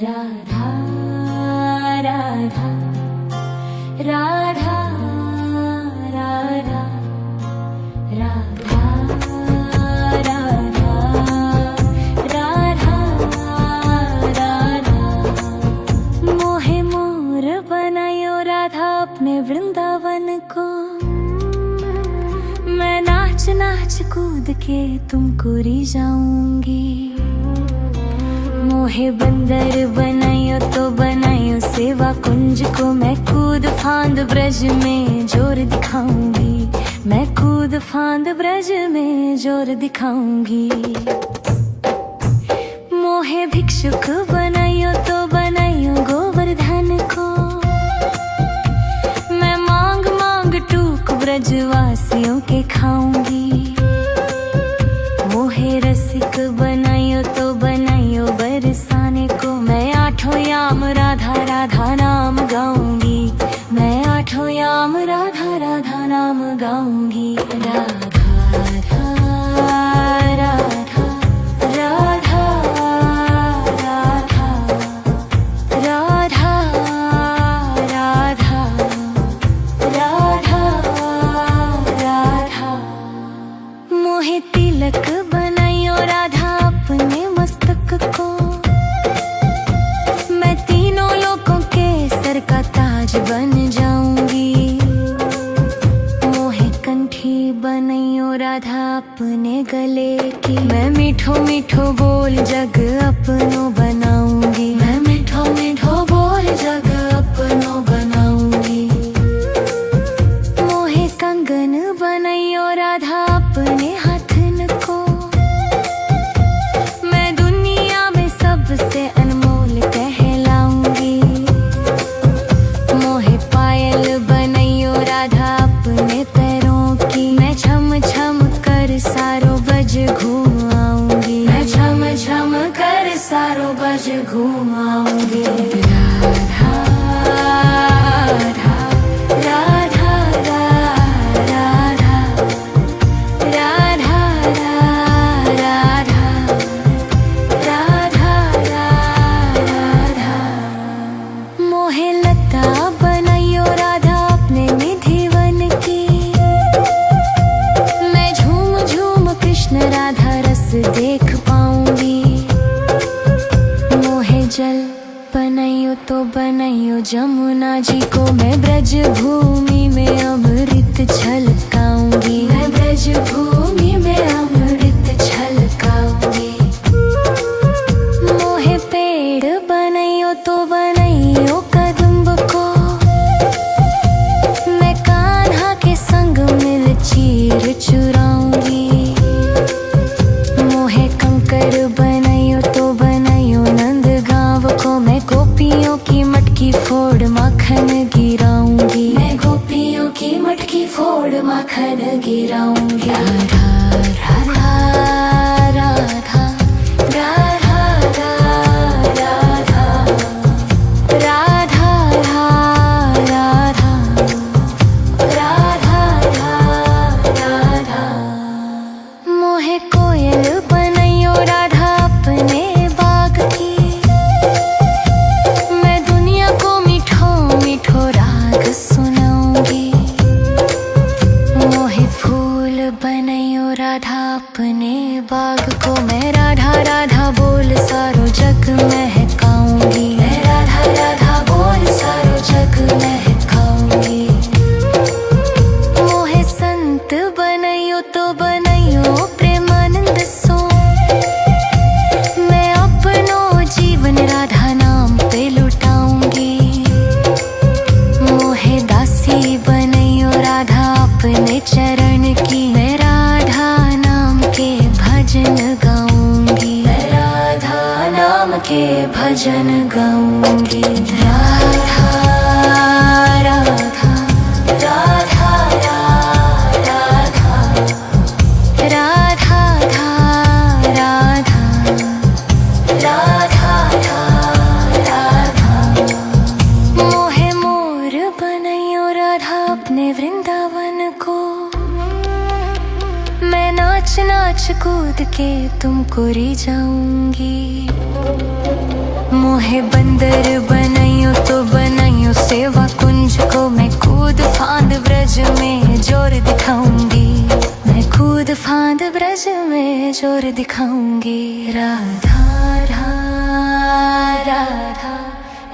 राधा राधा राधा राधा राधा राधा राधा राधा मोहे मोर बनायो राधा अपने वृंदावन को। मैं नाच नाच कूद के तुमको रिझाऊंगी। मोहे बंदर बनायो तो बनायो सेवा कुंज को। मैं कूद फांद ब्रज में जोर दिखाऊंगी। मैं कूद फांद ब्रज में जोर दिखाऊंगी। मोहे भिक्षुक बनायो तो बनायो गोवर्धन को। मैं मांग मांग टूक ब्रजवासियों के खाऊंगी। मोहे रसिक बनायो तो बनायो बरसाने को। मैं आठों याम राधा राधा नाम गाऊंगी। मैं आठों याम राधा राधा नाम गाऊंगी। राधा राधा राधा राधा राधा राधा राधा राधा राधा मोहे तिलक बनायो राधा अपने मस्तक को। मैं तीनों लोगों के सर का ताज बन जाऊंगी। मोहे कंठी बनायो राधा अपने गले की। मैं मीठो मीठो बोल जग अपनो बनाऊंगी। मैं मीठो मीठो बोल जग अपनो बनाऊंगी। मोहे कंगन बनायो राधा अपने हाथन को। मैं दुनिया में सबसे अनमोल कहलाऊंगी। मोहे पायल बनायो राधा अपने पैरों की। मैं छम छम कर सारो बज घूम आऊंगी। मैं छम छम कर सारो बज घूम आऊंगी। राधा राधा राधा राधा राधा राधा राधा राधा मोहे लता बनायो राधा अपने निधिवन की। मैं झूम झूम कृष्ण राधा रस देख पाऊंगी। मोहे जल बनायो तो बनायो जमुना जी को। मैं ब्रज भूमि में अमृत छलकाऊंगी। मैं ब्रज भूमि में अमृत छलकाऊंगी। मोहे पेड़ बनायो तो बनायो कदम्ब को। मैं कान्हा के संग मिल चीर चुराऊंगी। मोहे कंकर बनायो तो बनायो नंद गांव को। मैं गोपियों की मटकी फोड़ माखन गिराऊंगी। मैं गोपियों की मटकी फोड़ माखन गिराऊंगी। राधा राधा राधा राधा राधा राधा राधा राधा राधा मोहे कोयल बनायो राधा अपने बाग की। मैं दुनिया को मीठो मीठो राग सुनाऊंगी। मोहे फूल बनायो राधा अपने बाग को। मैं राधा राधा बोल सारो जग महकाऊंगी। मैं राधा राधा बोल सारो जग महकाऊंगी। मोहे संत बनायो तो बनायो प्रेमानंद सो। मैं अपनो जीवन राधा नाम पे लुटाऊंगी। मोहे दासी बनायो राधा अपने चरण की। मैं राधा नाम के भजन गाऊंगी। मैं राधा नाम के भजन गाऊंगी। राधा राधा राधा राधा राधा राधा राधा राधा मोहे मोर बनायो राधा अपने वृंदावन को। मैं नाच नाच कूद के तुमको रिझाऊंगी। मोहे बंदर बनाइयो तो बनाइयो सेवा कुंज को, मैं कूद फांद ब्रज में जोर दिखाऊंगी, मैं कूद फांद ब्रज में जोर दिखाऊंगी। राधा राधा राधा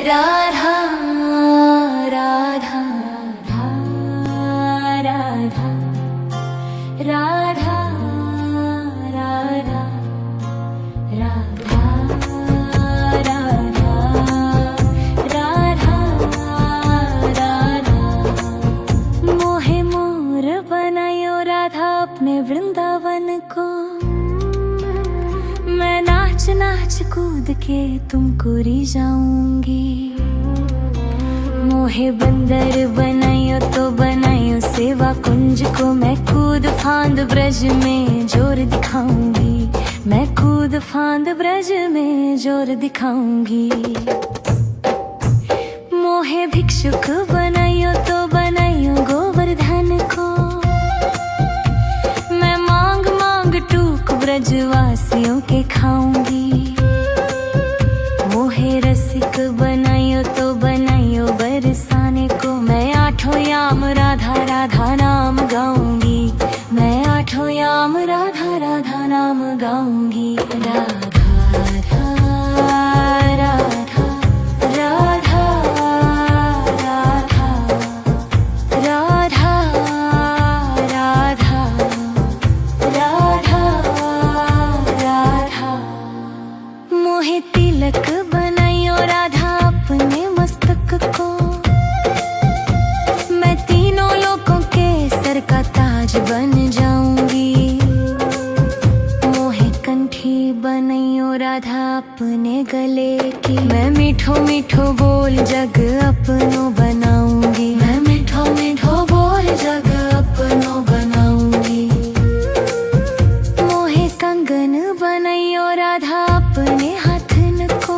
राधा राधा राधा राधा राधा राधा राधा। मोहे मोर बनायो राधा अपने वृंदावन को, मैं नाच नाच कूद के तुमको रिझाऊंगी। मोहे बंदर बनायो तो बनायो सेवा कुंज को, मैं कूद फांद ब्रज में जोर दिखाऊंगी, मैं कूद फांद ब्रज में जोर दिखाऊंगी। मोहे भिक्षुक बनाइयो तो बनाइयो गोवर्धन को, मैं मांग मांग टूक ब्रजवासियों के खाऊंगी। मोहे रसिक बनाइयो तो बनाइयो बरसाने को, मैं आठों याम राधा राधा नाम गाऊंगी, मैं आठों याम राधा राधा नाम गाऊंगी। राधा राधा राधा राधा राधा राधा राधा राधा। मोहे तिलक बनाइयो राधा अपने मस्तक को, मैं तीनों लोगों के सर का ताज बन जाऊंगी। मोहे कंठी बनाइयो राधा अपने गले की, मैं मीठो मीठो बोल जग अपनो बनाऊंगी, मैं मीठो मीठो बोल जग अपनो बनाऊंगी। मोहे कंगन बनाइयो राधा अपने हाथन को,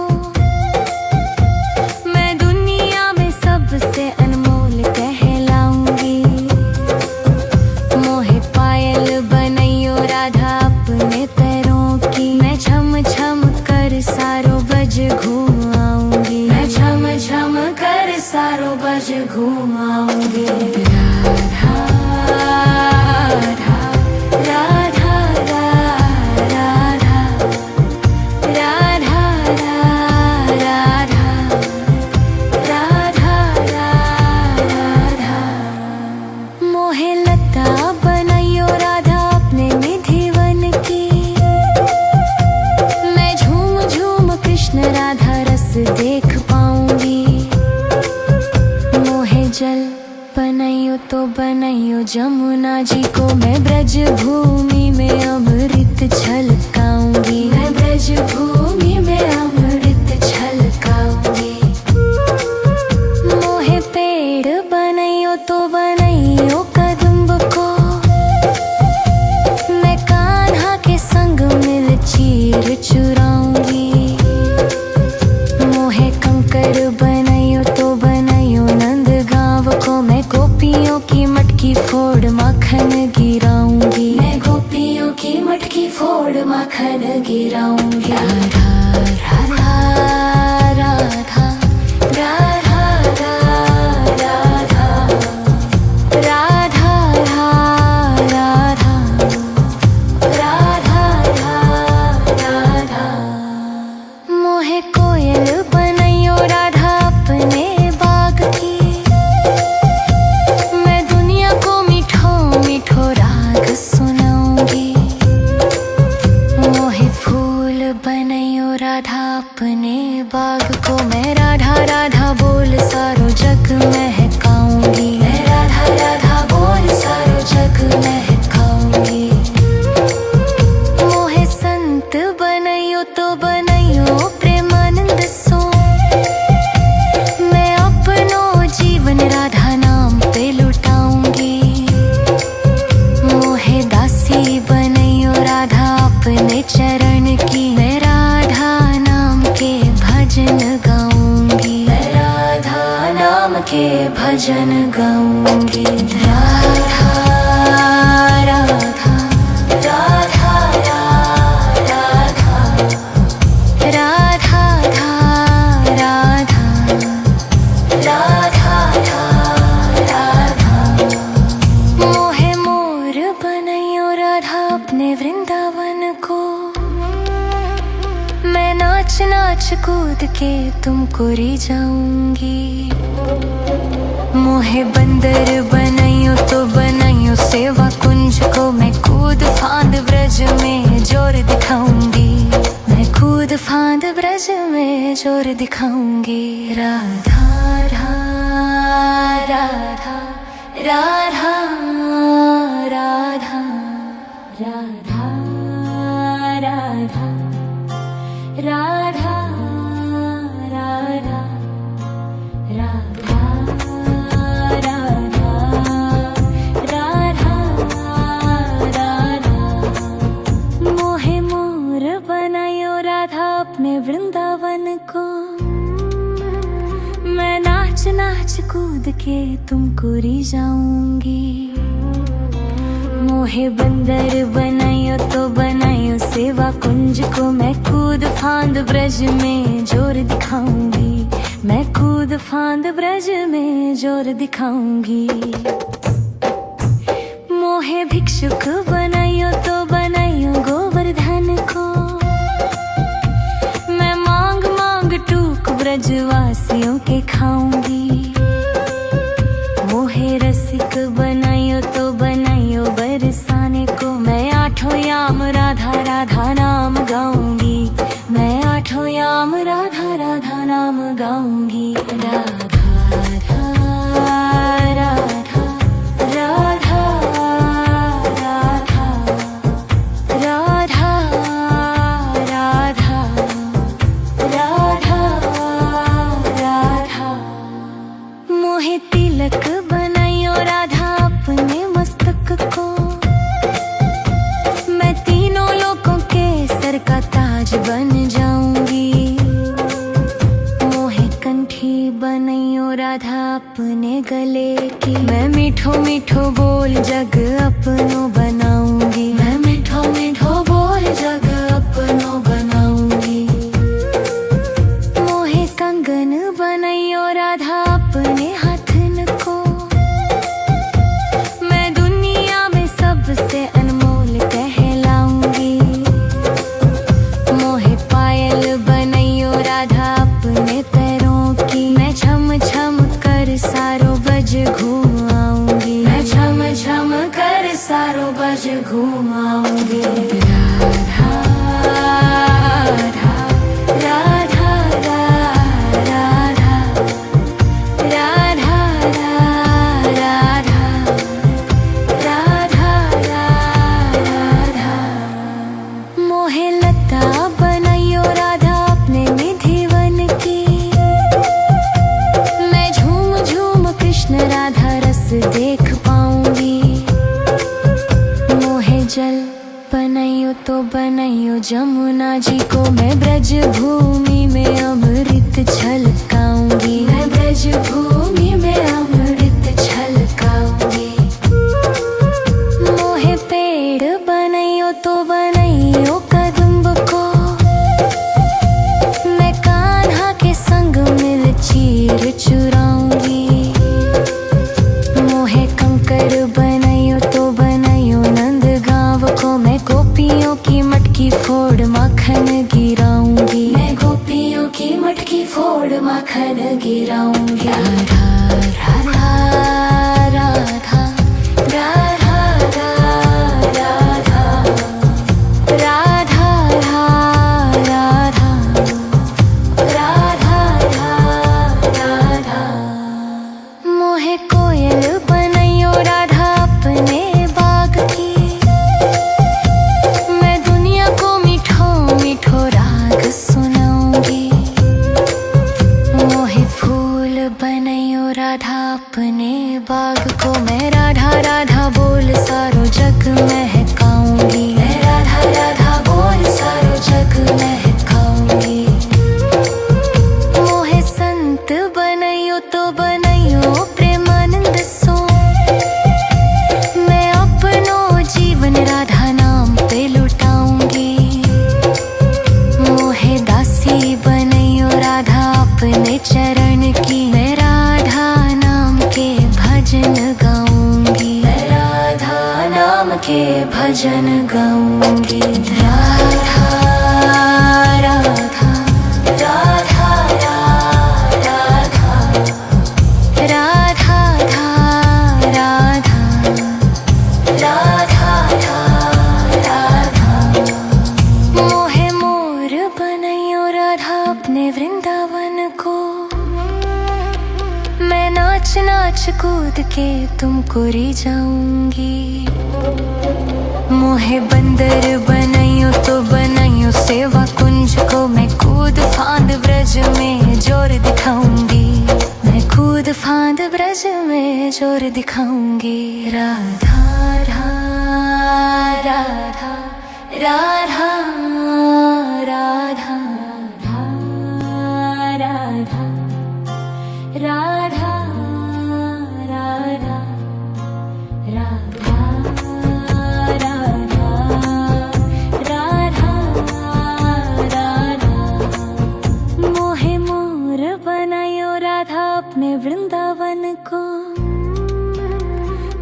मैं दुनिया में सबसे अनमोल कहलाऊंगी। मोहे पायल बनाइयो राधा अपने पैरों की, मैं छम छम कर सारो बज घूम आऊंगी, मैं छम छम कर सारो बज घूम आऊंगी। राधा राधा राधा राधा राधा राधा राधा राधा। मोहे लता बनाइयो राधा अपने निधिवन की, मैं झूम झूम कृष्ण राधा रस देख पाऊंगी। मोहे जल बनाइयो तो बनाइयो जमुना जी को, मैं ब्रज भूमि में अमृत छलकाऊंगी, मैं ब्रज भूमि में अमृत छलकाऊंगी। मोहे पेड़ बनाइयो तो बनाइयो कदम्ब को, मैं कान्हा के संग मिल चीर चुराऊंगी। मोहे कंकर बनाइयो तो बनाइयो नंद गांव को, मैं गोपियों की मटकी फोड़ माखन गिराऊंगी, मैं गोपियों की मटकी फोड़ माखन गिराऊंगी। राधा राधा राधा राधा राधा राधा राधा राधा राधा। मोहे कोयल बनाइयो राधा अपने बाग की, मैं दुनिया को मीठो मीठो राग सुनाऊंगी। मोहे फूल बनाइयो राधा अपने बाग को, मैं राधा राधा बोल सारो जग महकाऊंगी, मैं राधा राधा बोल सारो जग महकाऊंगी। मोहे संत बनाइयो तो बनाइयो प्रेमानंद सो, मैं अपनो जीवन राधा नाम पे लुटाऊंगी। मोहे दासी बनाइयो राधा अपने चरण की, मैं राधा नाम के भजन गाऊंगी, मैं राधा नाम के भजन गाऊंगी। राधा राधा राधा राधा राधा राधा के तुमको रिझाऊंगी। मोहे बंदर बनाइयो तो बनाइयो सेवा कुंज को, मैं कूद फांद ब्रज में जोर दिखाऊंगी। मैं कूद फांद ब्रज में जोर दिखाऊंगी। राधा राधा राधा राधा राधा राधा राधा राधा राधा राधा राधा राधा। मोहे मोर बनायो राधा अपने वृंदावन को, मैं नाच नाच कूद के तुमको रिझाऊंगी। मोहे बंदर बनाइयो तो बनाइयो सेवा कुंज को, मैं कूद फांद ब्रज में जोर दिखाऊंगी। मैं कूद फांद ब्रज में जोर दिखाऊंगी। मोहे भिक्षुक बनाइयो तो बनाइयो गोवर्धन को, मैं मांग मांग टूक ब्रजवासियों के खाऊंगी। मोहे रसिक बनाइयो तो बनाइयो बरसाने को, मैं आठों याम राधा राधा नाम गाऊंगी। मैं आठों याम राधा राधा नाम गाऊंगी। राधा राधा राधा राधा राधा राधा राधा राधा। मोहे तिलक बनाइयो राधा अपने मस्तक को, मैं तीनों लोगों के सर का ताज बन जाऊंगी। मोहे कंठी बनाइयो राधा अपने गले की, मैं मीठो मीठो बोल जग अपनो बनाऊंगी। मैं मीठो मीठो बोल जग अपनो बनाऊंगी। मोहे कंगन बनाइयो राधा अपने हाथन को, मैं दुनिया में सबसे अनमोल कहलाऊंगी। मोहे पायल बनाइयो राधा अपने पैरों की, मैं छम छम कर सारो बज घूम आऊंगी। मैं छम छम कर सारो बज घूम आऊंगी। राधा राधा राधा राधा राधा राधा राधा राधा। मोहे लता बनाइयो राधा अपने निधिवन की, मैं झूम झूम कृष्ण राधा रस देख पाऊंगी। मोहे जल बनाइयो तो बनाइयो जमुना जी को, मैं ब्रज भूमि में अमृत छलकाऊंगी। मैं ब्रज भूमि में अमृत छलकाऊंगी। मोहे पेड़ बनाइयो तो बनाइयो कदम्ब को, मैं कान्हा के संग मिल चीर चुराऊंगी। मोहे कंकर बनाइयो तो बनाइयो नंद गांव को, मैं गोपियों की मटकी फोड़ माखन गिराऊंगी। मैं गोपियों की मटकी फोड़ माखन गिराऊंगी। राधा राधा राधा राधा राधा राधा राधा राधा। मोहे कोयल बनाइयो राधा अपने बाग की, मैं दुनिया को मीठो मीठो राग सुनाऊंगी। मोहे फूल बनाइयो राधा अपने बाग को, मैं राधा राधा बोल सारो जग महकाऊंगी। मैं राधा राधा बोल सारो जग महकाऊंगी। मोहे संत बनाइयो तो बनाइयो प्रेमानंद सो, मैं अपनो जीवन राधा नाम पे लुटाऊंगी। मोहे दासी बनाइयो राधा अपने चरण की, मैं राधा नाम के भजन गाऊंगी। मैं राधा नाम के भजन गाऊंगी। राधा राधा राधा को। मैं नाच नाच कूद के तुमको रिझाऊंगी। मोहे बंदर बनाइयो तो बनाइयो सेवा कुंज को। मैं कूद फांद ब्रज में जोर दिखाऊंगी। मैं कूद फांद ब्रज में जोर दिखाऊंगी। राधा राधा राधा राधा राधा राधा राधा राधा राधा राधा राधा। मोहे मोर बनायो राधा अपने वृंदावन को।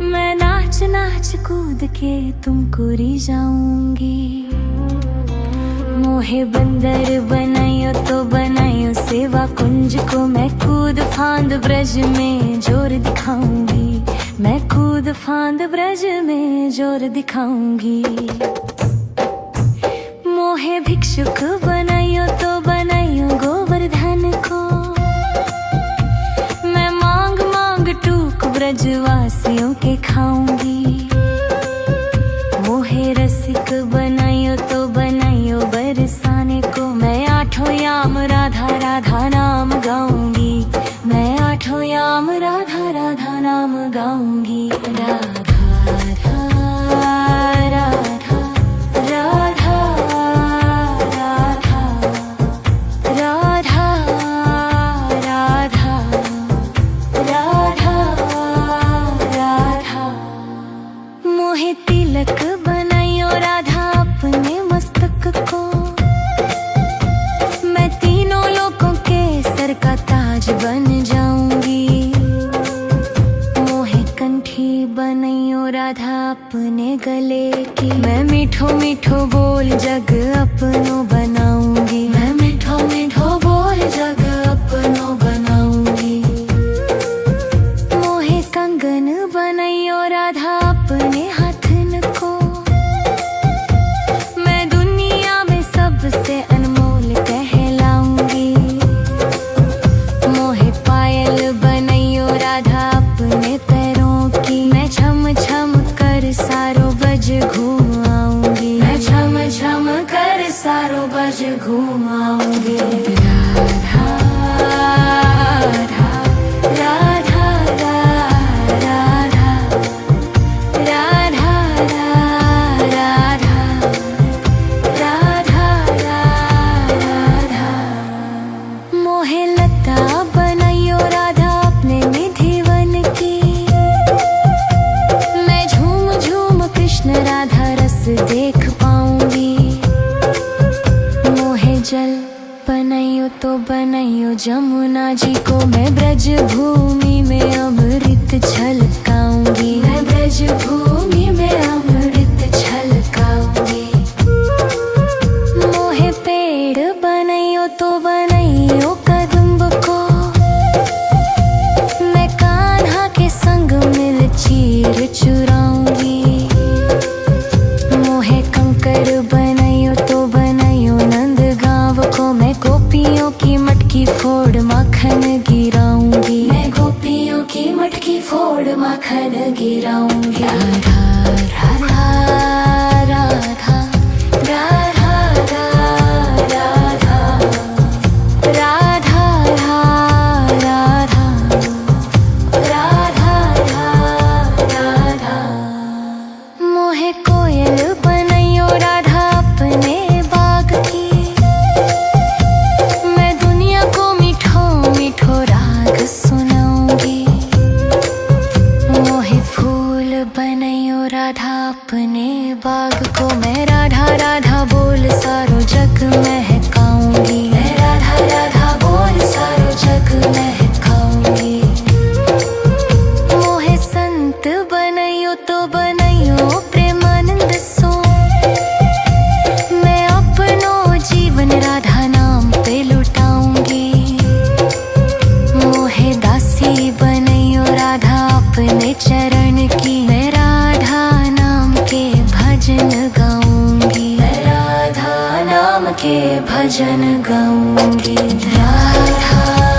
मैं नाच नाच कूद के तुमको रिझाऊंगी। मोहे बंदर बनाइयो तो बनाइयो सेवा कुंज को। मैं कूद फांद ब्रज में जोर दिखाऊंगी। मैं कूद फांद ब्रज में जोर दिखाऊंगी। मोहे भिक्षुक बनाइयो तो बनाइयो गोवर्धन को। मैं मांग मांग टूक ब्रजवासियों के खाऊंगी। मोहे रसिक बनाइयो तो बनाइयो बरसाने को। मैं आठों याम राधा राधा नाम गाऊंगी। मैं आठों याम राधा राधा नाम गाऊंगी। राधा राधा राधा राधा राधा राधा राधा राधा। मोहे तिलक बनाइयो राधा अपने मस्तक को। मैं तीनों लोगों के सर का ताज बन जाऊंगी। मोहे कंठी बनाइयो राधा अपने गले की। मैं मीठो मीठो बोल जग अपनो बनाऊंगी। मैं मीठो मीठो बोल जग अपनो बनाऊंगी। मोहे कंगन बनाइयो राधा अपने हाथन को। मैं दुनिया में सबसे अनमोल कहलाऊंगी। मोहे पायल बनाइयो राधा अपने पैरों की। मैं छम छम कर सारो बज घूम आऊंगी। मैं छम छम कर सारो बज घूम आऊंगी। राधा राधा राधा राधा राधा राधा राधा राधा। मोहे लता बनाइयो राधा अपने निधिवन की। मैं झूम झूम कृष्ण राधा रस देख पाऊंगी। मोहे जल बनाइयो तो बनाइयो जमुना जी को। मैं ब्रज भूमि में अमृत छलकाऊंगी। मैं ब्रज भूमि में अमृत छलकाऊंगी। मोहे पेड़ बनाइयो तो बनाइयो कदम्ब को। मैं कान्हा के संग मिल चीर चुराऊंगी। मोहे कंकर बनाइयो तो बनाइयो नंद गाँव को। मैं गोपियों की मटकी फोड़ माखन गिराऊंगी। मैं गोपियों की मटकी फोड़ माखन गिराऊंगी। राधा राधा राधा राधा राधा राधा राधा राधा राधा। मोहे कोयल बनाइयो राधा अपने बाग की। मैं दुनिया को मीठो मीठो राग सुनाऊंगी। मोहे फूल बनाइयो राधा अपने बाग को। मैं राधा राधा बोल सारो जग महकाऊंगी। मैं राधा राधा बोल सारो जग महकाऊंगी। मोहे संत बनाइयो तो बनाइयो प्रेमानंद सो। मैं अपनो जीवन राधा नाम पे लुटाऊंगी। मोहे दासी बनाइयो राधा अपने चरण की। मैं राधा नाम के भजन गाऊंगी। मैं राधा नाम के भजन गाऊंगी। राधा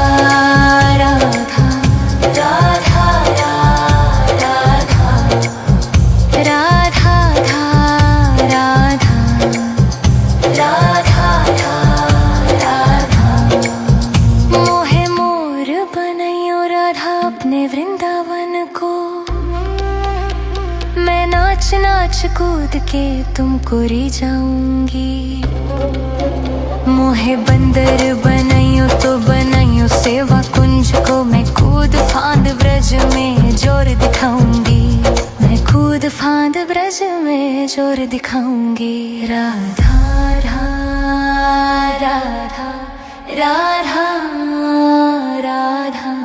अपने वृंदावन को। मैं नाच नाच कूद के तुमको री जाऊंगी। मोहे बंदर बनाइयो तो बनाइयो सेवा कुंज को। मैं कूद फांद ब्रज में जोर दिखाऊंगी। मैं कूद फांद ब्रज में जोर दिखाऊंगी। राधा राधा राधा राधा राधा।